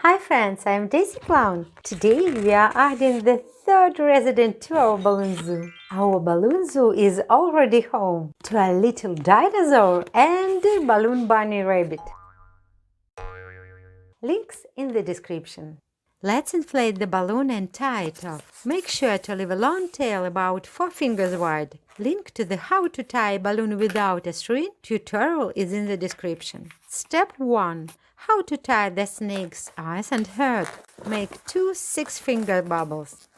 Hi friends, I'm Daisy Clown. Today we are adding the third resident to our balloon zoo. Our balloon zoo is already home to a little dinosaur and a balloon bunny rabbit. Links in the description. Let's inflate the balloon and tie it off. Make sure to leave a long tail about 4 fingers wide. Link to the how to tie a balloon without a string tutorial is in the description. Step 1. How to tie the snake's eyes and head. Make 2 6-finger bubbles.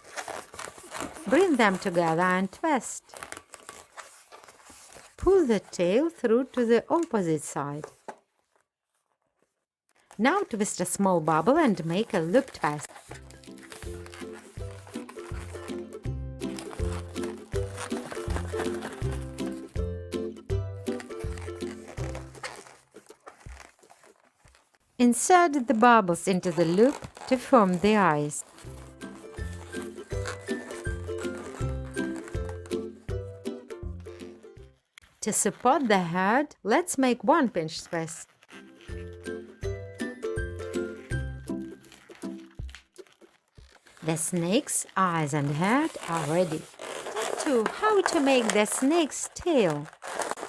Bring them together and twist. Pull the tail through to the opposite side. Now twist a small bubble and make a loop twist. Insert the bubbles into the loop to form the eyes. To support the head, let's make 1 pinch twist. The snake's eyes and head are ready. Step 2. How to make the snake's tail.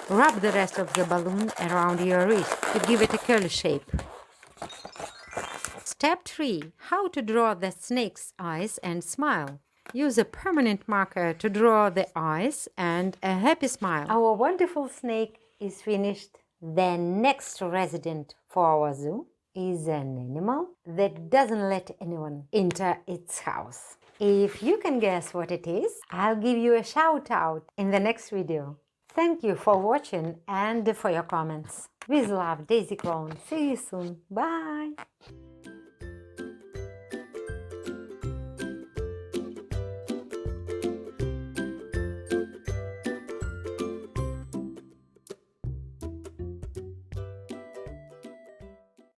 Wrap the rest of the balloon around your wrist to give it a curly shape. Step 3. How to draw the snake's eyes and smile. Use a permanent marker to draw the eyes and a happy smile. Our wonderful snake is finished. The next resident for our zoo is an animal that doesn't let anyone enter its house. If you can guess what it is, I'll give you a shout out in the next video. Thank you for watching and for your comments. With love, Daisy Clown. See you soon. Bye!